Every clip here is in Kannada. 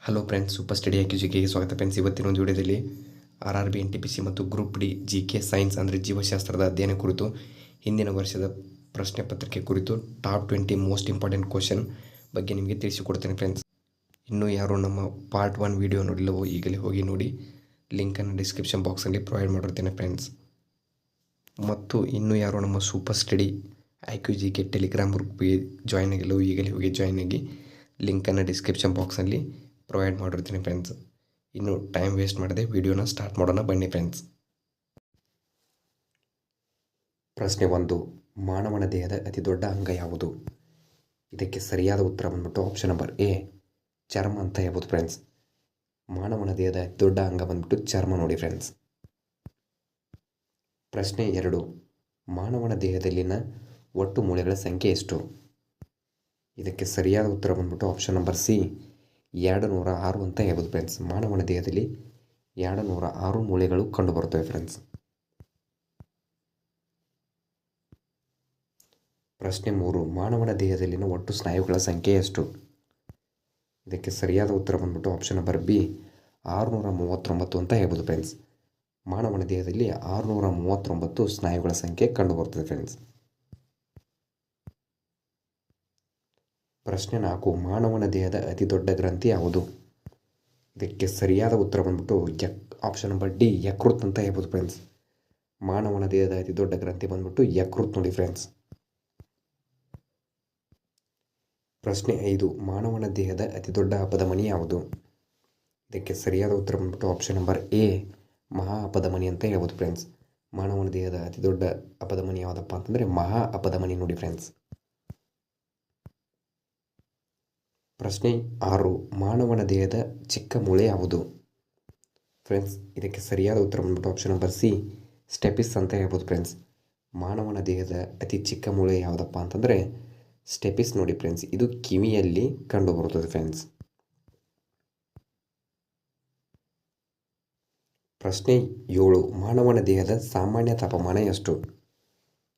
ಹಲೋ ಫ್ರೆಂಡ್ಸ್, ಸೂಪರ್ ಸ್ಟಡಿ ಜಿಕೆಗೆ ಸ್ವಾಗತ ಫ್ರೆಂಡ್ಸ್. ಇವತ್ತಿನ ಒಂದು ವಿಡಿಯೋದಲ್ಲಿ RRB NTPC ಮತ್ತು ಗ್ರೂಪ್ ಡಿ GK ಸೈನ್ಸ್ ಅಂದರೆ ಜೀವಶಾಸ್ತ್ರದ ಅಧ್ಯಯನ ಕುರಿತು ಹಿಂದಿನ ವರ್ಷದ ಪ್ರಶ್ನೆ ಪತ್ರಿಕೆ ಕುರಿತು ಟಾಪ್ 20 ಮೋಸ್ಟ್ ಇಂಪಾರ್ಟೆಂಟ್ ಕ್ವಶನ್ ಬಗ್ಗೆ ನಿಮಗೆ ತಿಳಿಸಿಕೊಡ್ತೇನೆ ಫ್ರೆಂಡ್ಸ್. ಇನ್ನೂ ಯಾರು ನಮ್ಮ ಪಾರ್ಟ್ 1 ವಿಡಿಯೋ ನೋಡಿಲ್ಲವೋ ಈಗಲೇ ಹೋಗಿ ನೋಡಿ, ಲಿಂಕನ್ನು ಡಿಸ್ಕ್ರಿಪ್ಷನ್ ಬಾಕ್ಸಲ್ಲಿ ಪ್ರೊವೈಡ್ ಮಾಡಿರ್ತೇನೆ ಫ್ರೆಂಡ್ಸ್. ಮತ್ತು ಇನ್ನೂ ಯಾರು ನಮ್ಮ ಸೂಪರ್ ಸ್ಟಡಿ GK ಟೆಲಿಗ್ರಾಮ್ ಗ್ರೂಪ್ಗೆ ಜಾಯ್ನ್ ಆಗಿಲ್ಲವೋ ಈಗಲೇ ಹೋಗಿ ಜಾಯ್ನ್ ಆಗಿ, ಲಿಂಕನ್ನು ಡಿಸ್ಕ್ರಿಪ್ಷನ್ ಬಾಕ್ಸಲ್ಲಿ ಪ್ರೊವೈಡ್ ಮಾಡಿರ್ತೀನಿ ಫ್ರೆಂಡ್ಸ್. ಇನ್ನು ಟೈಮ್ ವೇಸ್ಟ್ ಮಾಡದೆ ವಿಡಿಯೋನ ಸ್ಟಾರ್ಟ್ ಮಾಡೋಣ ಬನ್ನಿ ಫ್ರೆಂಡ್ಸ್. ಪ್ರಶ್ನೆ 1, ಮಾನವನ ದೇಹದ ಅತಿ ದೊಡ್ಡ ಅಂಗ ಯಾವುದು? ಇದಕ್ಕೆ ಸರಿಯಾದ ಉತ್ತರ ಬಂದ್ಬಿಟ್ಟು ಆಪ್ಷನ್ ನಂಬರ್ ಎ, ಚರ್ಮ ಅಂತ ಹೇಳ್ಬೋದು ಫ್ರೆಂಡ್ಸ್. ಮಾನವನ ದೇಹದ ಅತಿ ದೊಡ್ಡ ಅಂಗ ಬಂದ್ಬಿಟ್ಟು ಚರ್ಮ ನೋಡಿ ಫ್ರೆಂಡ್ಸ್. ಪ್ರಶ್ನೆ 2, ಮಾನವನ ದೇಹದಲ್ಲಿನ ಒಟ್ಟು ಮೂಳೆಗಳ ಸಂಖ್ಯೆ ಎಷ್ಟು? ಇದಕ್ಕೆ ಸರಿಯಾದ ಉತ್ತರ ಬಂದ್ಬಿಟ್ಟು ಆಪ್ಷನ್ ನಂಬರ್ ಸಿ, 206 ಅಂತ ಹೇಳ್ಬೋದು ಫ್ರೆಂಡ್ಸ್. ಮಾನವನ ದೇಹದಲ್ಲಿ 206 ಮೂಳೆಗಳು ಕಂಡುಬರುತ್ತವೆ ಫ್ರೆಂಡ್ಸ್. ಪ್ರಶ್ನೆ 3, ಮಾನವನ ದೇಹದಲ್ಲಿನ ಒಟ್ಟು ಸ್ನಾಯುಗಳ ಸಂಖ್ಯೆ ಎಷ್ಟು? ಇದಕ್ಕೆ ಸರಿಯಾದ ಉತ್ತರ ಬಂದ್ಬಿಟ್ಟು ಆಪ್ಷನ್ ನಂಬರ್ ಬಿ, 639 ಅಂತ ಹೇಳ್ಬೋದು ಫ್ರೆಂಡ್ಸ್. ಮಾನವನ ದೇಹದಲ್ಲಿ 639 ಸ್ನಾಯುಗಳ ಸಂಖ್ಯೆ ಕಂಡುಬರುತ್ತದೆ ಫ್ರೆಂಡ್ಸ್. ಪ್ರಶ್ನೆ 4, ಮಾನವನ ದೇಹದ ಅತಿ ದೊಡ್ಡ ಗ್ರಂಥಿ ಯಾವುದು? ಇದಕ್ಕೆ ಸರಿಯಾದ ಉತ್ತರ ಬಂದ್ಬಿಟ್ಟು ಆಪ್ಷನ್ ನಂಬರ್ ಡಿ, ಯಕೃತ್ ಅಂತ ಹೇಳ್ಬೋದು ಫ್ರೆಂಡ್ಸ್. ಮಾನವನ ದೇಹದ ಅತಿ ದೊಡ್ಡ ಗ್ರಂಥಿ ಬಂದ್ಬಿಟ್ಟು ಯಕೃತ್ ನೋಡಿ ಫ್ರೆಂಡ್ಸ್. ಪ್ರಶ್ನೆ 5, ಮಾನವನ ದೇಹದ ಅತಿ ದೊಡ್ಡ ಅಪಧಮನಿ ಯಾವುದು? ಇದಕ್ಕೆ ಸರಿಯಾದ ಉತ್ತರ ಬಂದ್ಬಿಟ್ಟು ಆಪ್ಷನ್ ನಂಬರ್ ಎ, ಮಹಾ ಅಪಧಮನಿ ಅಂತ ಹೇಳ್ಬೋದು ಫ್ರೆಂಡ್ಸ್. ಮಾನವನ ದೇಹದ ಅತಿ ದೊಡ್ಡ ಅಪಧಮನಿ ಯಾವುದಪ್ಪ ಅಂತಂದರೆ ಮಹಾ ಅಪಧಮನಿ ನೋಡಿ ಫ್ರೆಂಡ್ಸ್. ಪ್ರಶ್ನೆ 6, ಮಾನವನ ದೇಹದ ಚಿಕ್ಕ ಮೂಳೆ ಯಾವುದು? ಫ್ರೆಂಡ್ಸ್, ಇದಕ್ಕೆ ಸರಿಯಾದ ಉತ್ತರ ಬಂದ್ಬಿಟ್ಟು ಆಪ್ಷನ್ ನಂಬರ್ ಸಿ, ಸ್ಟೆಪಿಸ್ ಅಂತ ಹೇಳ್ಬೋದು ಫ್ರೆಂಡ್ಸ್. ಮಾನವನ ದೇಹದ ಅತಿ ಚಿಕ್ಕ ಮೂಳೆ ಯಾವುದಪ್ಪ ಅಂತಂದರೆ ಸ್ಟೆಪಿಸ್ ನೋಡಿ ಫ್ರೆಂಡ್ಸ್. ಇದು ಕಿವಿಯಲ್ಲಿ ಕಂಡುಬರುತ್ತದೆ ಫ್ರೆಂಡ್ಸ್. ಪ್ರಶ್ನೆ 7, ಮಾನವನ ದೇಹದ ಸಾಮಾನ್ಯ ತಾಪಮಾನ ಎಷ್ಟು?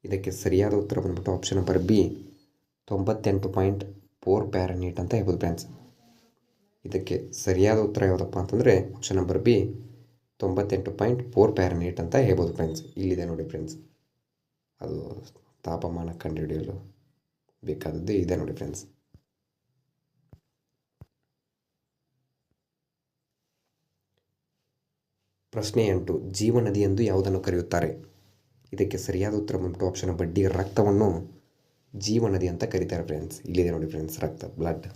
ಇದಕ್ಕೆ ಸರಿಯಾದ ಉತ್ತರ ಬಂದ್ಬಿಟ್ಟು ಆಪ್ಷನ್ ನಂಬರ್ ಬಿ, 98.4 ಫ್ಯಾರನ್ಹೀಟ್ ಅಂತ ಹೇಳ್ಬೋದು ಫ್ರೆಂಡ್ಸ್. ಇದಕ್ಕೆ ಸರಿಯಾದ ಉತ್ತರ ಯಾವುದಪ್ಪ ಅಂತಂದರೆ ಆಪ್ಷನ್ ನಂಬರ್ ಬಿ, 98.4 ಫ್ಯಾರನ್ಹೀಟ್ ಅಂತ ಹೇಳ್ಬೋದು ಫ್ರೆಂಡ್ಸ್. ಇಲ್ಲಿದೆ ನೋಡಿ ಫ್ರೆಂಡ್ಸ್, ಅದು ತಾಪಮಾನ ಕಂಡುಹಿಡಿಯಲು ಬೇಕಾದದ್ದು ಇದೆ ನೋಡಿ ಫ್ರೆಂಡ್ಸ್. ಪ್ರಶ್ನೆ 8, ಜೀವನದಿ ಎಂದು ಯಾವುದನ್ನು ಕರೆಯುತ್ತಾರೆ? ಇದಕ್ಕೆ ಸರಿಯಾದ ಉತ್ತರ ಬಂದ್ಬಿಟ್ಟು ಆಪ್ಷನ್ ನಂಬರ್ ಡಿ, ರಕ್ತವನ್ನು ಜೀವನದಿ ಅಂತ ಕರೀತಾರೆ ಫ್ರೆಂಡ್ಸ್. ಇಲ್ಲಿದೆ ನೋಡಿ ಫ್ರೆಂಡ್ಸ್, ರಕ್ತ, ಬ್ಲಡ್.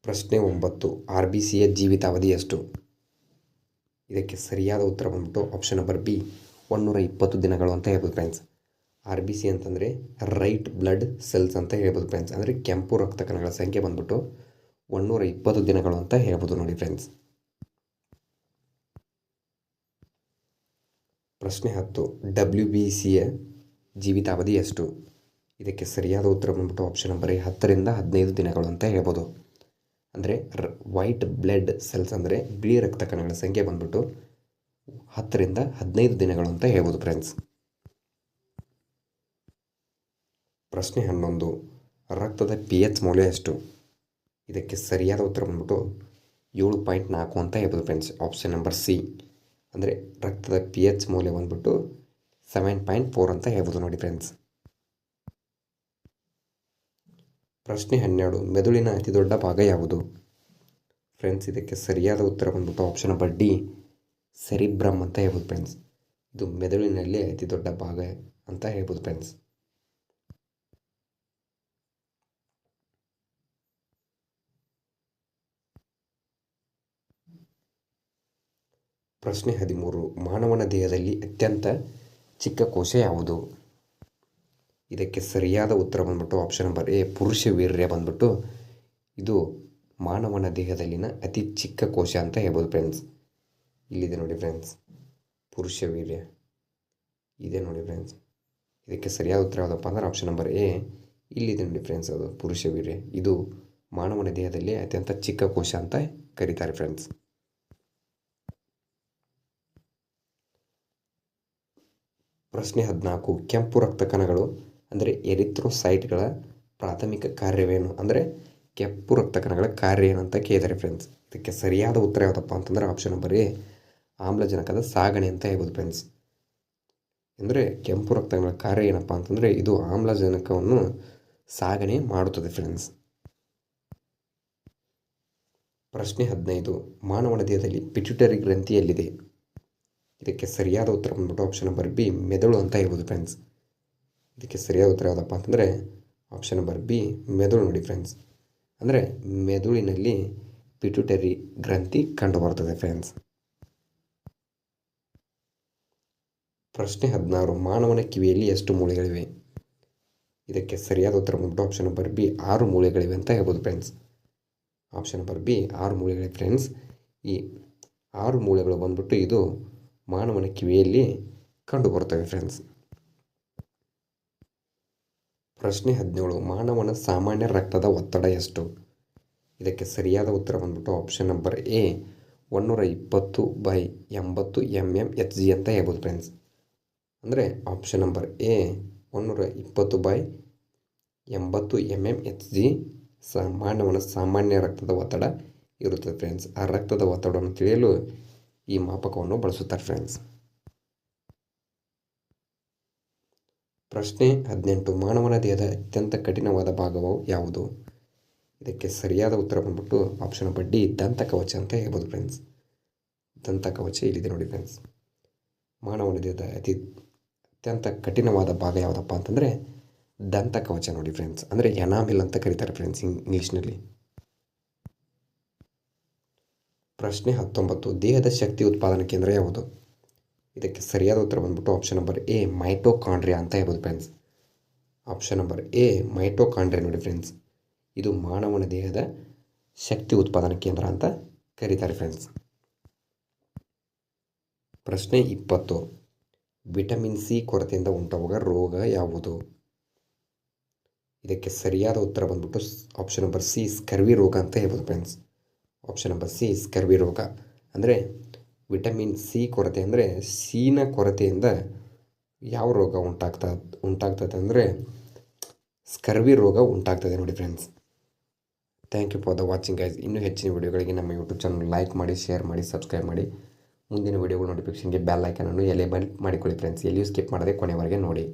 ಪ್ರಶ್ನೆ 9, RBCಯ ಜೀವಿತಾವಧಿ ಎಷ್ಟು? ಇದಕ್ಕೆ ಸರಿಯಾದ ಉತ್ತರ ಬಂದ್ಬಿಟ್ಟು ಆಪ್ಷನ್ ನಂಬರ್ ಬಿ, 120 ದಿನಗಳು ಅಂತ ಹೇಳ್ಬೋದು ಫ್ರೆಂಡ್ಸ್. RBC ಅಂತಂದರೆ ರೈಟ್ ಬ್ಲಡ್ ಸೆಲ್ಸ್ ಅಂತ ಹೇಳ್ಬೋದು ಫ್ರೆಂಡ್ಸ್. ಅಂದರೆ ಕೆಂಪು ರಕ್ತ ಕಣಗಳ ಸಂಖ್ಯೆ ಬಂದ್ಬಿಟ್ಟು 120 ದಿನಗಳು ಅಂತ ಹೇಳ್ಬೋದು ನೋಡಿ ಫ್ರೆಂಡ್ಸ್. ಪ್ರಶ್ನೆ 10, WBCಯ ಜೀವಿತಾವಧಿ ಎಷ್ಟು? ಇದಕ್ಕೆ ಸರಿಯಾದ ಉತ್ತರ ಬಂದ್ಬಿಟ್ಟು ಆಪ್ಷನ್ ನಂಬರ್ 10 ರಿಂದ 15 ದಿನಗಳು ಅಂತ ಹೇಳ್ಬೋದು. ಅಂದರೆ ವೈಟ್ ಬ್ಲಡ್ ಸೆಲ್ಸ್ ಅಂದರೆ ಬಿಳಿ ರಕ್ತ ಕಣಗಳ ಸಂಖ್ಯೆ ಬಂದ್ಬಿಟ್ಟು 10 ರಿಂದ 15 ದಿನಗಳು ಅಂತ ಹೇಳ್ಬೋದು ಫ್ರೆಂಡ್ಸ್. ಪ್ರಶ್ನೆ 11, ರಕ್ತದ pH ಮೌಲ್ಯ ಎಷ್ಟು? ಇದಕ್ಕೆ ಸರಿಯಾದ ಉತ್ತರ ಬಂದ್ಬಿಟ್ಟು 7.4 ಅಂತ ಹೇಳ್ಬೋದು ಫ್ರೆಂಡ್ಸ್. ಆಪ್ಷನ್ ನಂಬರ್ ಸಿ, ಅಂದರೆ ರಕ್ತದ pH ಮೌಲ್ಯ ಬಂದ್ಬಿಟ್ಟು 7.4 ಅಂತ ಹೇಳ್ಬೋದು ನೋಡಿ ಫ್ರೆಂಡ್ಸ್. ಪ್ರಶ್ನೆ 12, ಮೆದುಳಿನ ಅತಿ ದೊಡ್ಡ ಭಾಗ ಯಾವುದು? ಫ್ರೆಂಡ್ಸ್, ಇದಕ್ಕೆ ಸರಿಯಾದ ಉತ್ತರ ಬಂದ್ಬಿಟ್ಟು ಆಪ್ಷನ್ ನಂಬರ್ ಡಿ, ಸೆರಿಬ್ರಮ್ ಅಂತ ಹೇಳ್ಬೋದು ಫ್ರೆಂಡ್ಸ್. ಇದು ಮೆದುಳಿನಲ್ಲಿ ಅತಿ ದೊಡ್ಡ ಭಾಗ ಅಂತ ಹೇಳ್ಬೋದು ಫ್ರೆಂಡ್ಸ್. ಪ್ರಶ್ನೆ 13, ಮಾನವನ ದೇಹದಲ್ಲಿ ಅತ್ಯಂತ ಚಿಕ್ಕ ಕೋಶ ಯಾವುದು? ಇದಕ್ಕೆ ಸರಿಯಾದ ಉತ್ತರ ಬಂದ್ಬಿಟ್ಟು ಆಪ್ಷನ್ ನಂಬರ್ ಎ, ಪುರುಷ ವೀರ್ಯ ಬಂದ್ಬಿಟ್ಟು ಇದು ಮಾನವನ ದೇಹದಲ್ಲಿನ ಅತಿ ಚಿಕ್ಕ ಕೋಶ ಅಂತ ಹೇಳ್ಬೋದು ಫ್ರೆಂಡ್ಸ್. ಇಲ್ಲಿದೆ ನೋಡಿ ಫ್ರೆಂಡ್ಸ್, ಪುರುಷ ವೀರ್ಯ ಇದೆ ನೋಡಿ ಫ್ರೆಂಡ್ಸ್. ಇದಕ್ಕೆ ಸರಿಯಾದ ಉತ್ತರ ಯಾವುದಪ್ಪ ಅಂದ್ರೆ ಆಪ್ಷನ್ ನಂಬರ್ ಎ, ಇಲ್ಲಿದೆ ನೋಡಿ ಫ್ರೆಂಡ್ಸ್, ಅದು ಪುರುಷ ವೀರ್ಯ. ಇದು ಮಾನವನ ದೇಹದಲ್ಲಿ ಅತ್ಯಂತ ಚಿಕ್ಕ ಕೋಶ ಅಂತ ಕರೀತಾರೆ ಫ್ರೆಂಡ್ಸ್. ಪ್ರಶ್ನೆ 14, ಕೆಂಪು ರಕ್ತ ಕಣಗಳು ಅಂದರೆ ಎರಿಥ್ರೋಸೈಟ್ಗಳ ಪ್ರಾಥಮಿಕ ಕಾರ್ಯವೇನು ಅಂದರೆ ಕೆಂಪು ರಕ್ತ ಕಣಗಳ ಕಾರ್ಯ ಏನಂತ ಕೇಳಿದ್ದಾರೆ ಫ್ರೆಂಡ್ಸ್. ಇದಕ್ಕೆ ಸರಿಯಾದ ಉತ್ತರ ಯಾವುದಪ್ಪ ಅಂತಂದರೆ ಆಪ್ಷನ್ ನಂಬರ್ ಎ, ಆಮ್ಲಜನಕದ ಸಾಗಣೆ ಅಂತ ಹೇಳ್ಬೋದು ಫ್ರೆಂಡ್ಸ್. ಅಂದರೆ ಕೆಂಪು ರಕ್ತ ಕಣಗಳ ಕಾರ್ಯ ಏನಪ್ಪ ಅಂತಂದರೆ ಇದು ಆಮ್ಲಜನಕವನ್ನು ಸಾಗಣೆ ಮಾಡುತ್ತದೆ ಫ್ರೆಂಡ್ಸ್. ಪ್ರಶ್ನೆ 15, ಮಾನವನ ದೇಹದಲ್ಲಿ ಪಿಟ್ಯೂಟರಿ ಗ್ರಂಥಿ ಎಲ್ಲಿದೆ? ಇದಕ್ಕೆ ಸರಿಯಾದ ಉತ್ತರ ಬಂದ್ಬಿಟ್ಟು ಆಪ್ಷನ್ ನಂಬರ್ ಬಿ, ಮೆದುಳು ಅಂತ ಹೇಳ್ಬೋದು ಫ್ರೆಂಡ್ಸ್. ಇದಕ್ಕೆ ಸರಿಯಾದ ಉತ್ತರ ಯಾವುದಪ್ಪ ಅಂತಂದರೆ ಆಪ್ಷನ್ ನಂಬರ್ ಬಿ, ಮೆದುಳು ನೋಡಿ ಫ್ರೆಂಡ್ಸ್. ಅಂದರೆ ಮೆದುಳಿನಲ್ಲಿ ಪಿಟ್ಯೂಟರಿ ಗ್ರಂಥಿ ಕಂಡುಬರುತ್ತದೆ ಫ್ರೆಂಡ್ಸ್. ಪ್ರಶ್ನೆ 16, ಮಾನವನ ಕಿವಿಯಲ್ಲಿ ಎಷ್ಟು ಮೂಳೆಗಳಿವೆ? ಇದಕ್ಕೆ ಸರಿಯಾದ ಉತ್ತರ ಬಂದ್ಬಿಟ್ಟು ಆಪ್ಷನ್ ನಂಬರ್ ಬಿ, 6 ಮೂಳೆಗಳಿವೆ ಅಂತ ಹೇಳ್ಬೋದು ಫ್ರೆಂಡ್ಸ್. ಆಪ್ಷನ್ ನಂಬರ್ ಬಿ, 6 ಮೂಳೆಗಳಿವೆ ಫ್ರೆಂಡ್ಸ್. ಈ 6 ಮೂಳೆಗಳು ಬಂದ್ಬಿಟ್ಟು ಇದು ಮಾನವನ ಕಿವಿಯಲ್ಲಿ ಕಂಡುಬರುತ್ತವೆ ಫ್ರೆಂಡ್ಸ್. ಪ್ರಶ್ನೆ 17, ಮಾನವನ ಸಾಮಾನ್ಯ ರಕ್ತದ ಒತ್ತಡ ಎಷ್ಟು? ಇದಕ್ಕೆ ಸರಿಯಾದ ಉತ್ತರ ಬಂದ್ಬಿಟ್ಟು ಆಪ್ಷನ್ ನಂಬರ್ ಎ, 120/80 mmHg ಅಂತ ಹೇಳ್ಬೋದು ಫ್ರೆಂಡ್ಸ್. ಅಂದರೆ ಆಪ್ಷನ್ ನಂಬರ್ ಎ 120/80 mmHg ಮಾನವನ ಸಾಮಾನ್ಯ ರಕ್ತದ ಒತ್ತಡ ಇರುತ್ತದೆ ಫ್ರೆಂಡ್ಸ್. ಆ ರಕ್ತದ ಒತ್ತಡವನ್ನು ತಿಳಿಯಲು ಈ ಮಾಪಕವನ್ನು ಬಳಸುತ್ತಾರೆ ಫ್ರೆಂಡ್ಸ್. ಪ್ರಶ್ನೆ 18, ಮಾನವನ ದೇಹದ ಅತ್ಯಂತ ಕಠಿಣವಾದ ಭಾಗವು ಯಾವುದು? ಇದಕ್ಕೆ ಸರಿಯಾದ ಉತ್ತರ ಬಂದ್ಬಿಟ್ಟು ಆಪ್ಷನ್ ನಂಬರ್ ಡಿ, ದಂತಕವಚ ಅಂತ ಹೇಳ್ಬೋದು ಫ್ರೆಂಡ್ಸ್. ದಂತಕವಚ ಇಲ್ಲಿದೆ ನೋಡಿ ಫ್ರೆಂಡ್ಸ್. ಮಾನವನ ದೇಹದ ಅತ್ಯಂತ ಕಠಿಣವಾದ ಭಾಗ ಯಾವುದಪ್ಪ ಅಂತಂದರೆ ದಂತಕವಚ ನೋಡಿ ಫ್ರೆಂಡ್ಸ್. ಅಂದರೆ ಎನಾಮಿಲ್ ಅಂತ ಕರೀತಾರೆ ಫ್ರೆಂಡ್ಸ್ ಇಂಗ್ಲೀಷ್ನಲ್ಲಿ. ಪ್ರಶ್ನೆ 19, ದೇಹದ ಶಕ್ತಿ ಉತ್ಪಾದನಾ ಕೇಂದ್ರ ಯಾವುದು? ಇದಕ್ಕೆ ಸರಿಯಾದ ಉತ್ತರ ಬಂದ್ಬಿಟ್ಟು ಆಪ್ಷನ್ ನಂಬರ್ ಎ, ಮೈಟೋಕಾಂಡ್ರಿಯಾ ಅಂತ ಹೇಳ್ಬೋದು friends. Option number A, mitochondria ನೋಡಿ ಫ್ರೆಂಡ್ಸ್. ಇದು ಮಾನವನ ದೇಹದ ಶಕ್ತಿ ಉತ್ಪಾದನಾ ಕೇಂದ್ರ ಅಂತ ಕರೀತಾರೆ ಫ್ರೆಂಡ್ಸ್. ಪ್ರಶ್ನೆ 20, ವಿಟಮಿನ್ ಸಿ ಕೊರತೆಯಿಂದ ಉಂಟಾಗುವ ರೋಗ ಯಾವುದು? ಇದಕ್ಕೆ ಸರಿಯಾದ ಉತ್ತರ ಬಂದ್ಬಿಟ್ಟು ಆಪ್ಷನ್ ನಂಬರ್ ಸಿ, ಸ್ಕರ್ವಿ ರೋಗ ಅಂತ ಹೇಳ್ಬೋದು friends. Option number C, scurvy ರೋಗ. ಅಂದರೆ ವಿಟಮಿನ್ ಸಿ ಕೊರತೆ ಅಂದರೆ ಸಿನ ಕೊರತೆಯಿಂದ ಯಾವ ರೋಗ ಉಂಟಾಗ್ತದೆ ಅಂದರೆ ಸ್ಕರ್ವಿ ರೋಗ ಉಂಟಾಗ್ತದೆ ನೋಡಿ friends. Thank you for the watching guys. ಇನ್ನೂ ಹೆಚ್ಚಿನ ವಿಡಿಯೋಗಳಿಗೆ ನಮ್ಮ ಯೂಟ್ಯೂಬ್ ಚಾನಲ್ ಲೈಕ್ ಮಾಡಿ, ಶೇರ್ ಮಾಡಿ, ಸಬ್ಸ್ಕ್ರೈಬ್ ಮಾಡಿ. ಮುಂದಿನ ವಿಡಿಯೋಗಳ ನೋಟಿಫಿಕೇಷನ್ಗೆ ಬೆಲ್ ಐಕನನ್ನು ಎನೇಬಲ್ ಮಾಡಿಕೊಳ್ಳಿ ಫ್ರೆಂಡ್ಸ್. ಎಲ್ಲಿಯೂ ಸ್ಕಿಪ್ ಮಾಡದೆ ಕೊನೆವರೆಗೆ ನೋಡಿ.